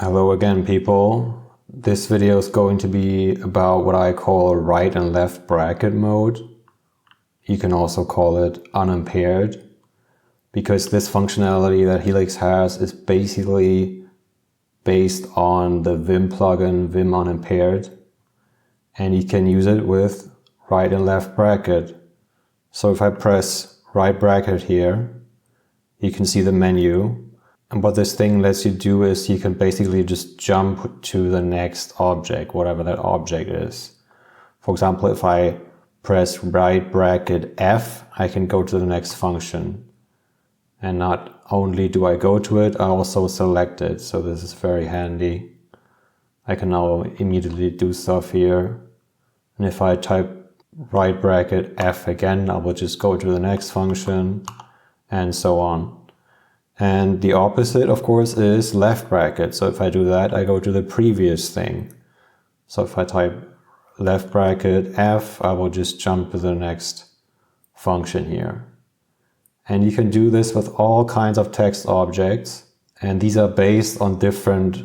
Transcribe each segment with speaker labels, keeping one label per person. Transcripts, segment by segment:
Speaker 1: Hello again, people. This video is going to be about what I call right and left bracket mode. You can also call it unimpaired, because this functionality that Helix has is basically based on the Vim plugin Vim-Unimpaired, and you can use it with right and left bracket. So if I press right bracket here, you can see the menu. And what this thing lets you do is you can basically just jump to the next object, whatever that object is. For example, if I press right bracket F, I can go to the next function. And not only do I go to it, I also select it. So this is very handy. I can now immediately do stuff here. And if I type right bracket F again, I will just go to the next function and so on. And the opposite, of course, is left bracket. So if I do that, I go to the previous thing. So if I type left bracket F, I will just jump to the next function here. And you can do this with all kinds of text objects. And these are based on different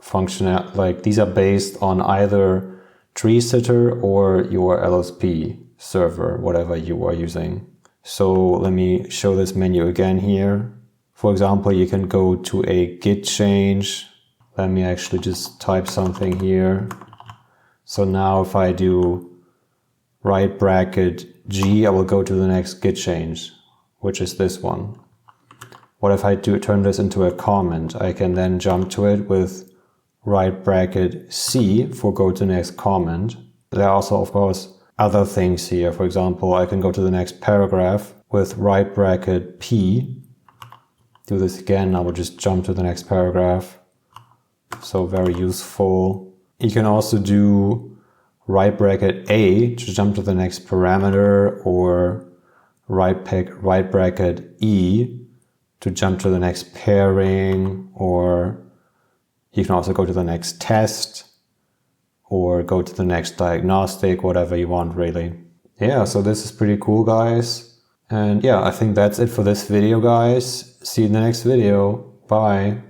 Speaker 1: functional, these are based on either tree sitter or your LSP server, whatever you are using. So let me show this menu again here. For example, you can go to a git change. Let me actually just type something here. So now if I do right bracket G, I will go to the next git change, which is this one. What if I turn this into a comment? I can then jump to it with right bracket C for go to next comment. There are also, of course, other things here. For example, I can go to the next paragraph with right bracket P. Do this again, I will just jump to the next paragraph. So very useful. You can also do right bracket A to jump to the next parameter, or right bracket E to jump to the next pairing, or you can also go to the next test or go to the next diagnostic, whatever you want really. Yeah, so this is pretty cool, guys. And yeah, I think that's it for this video, guys. See you in the next video. Bye.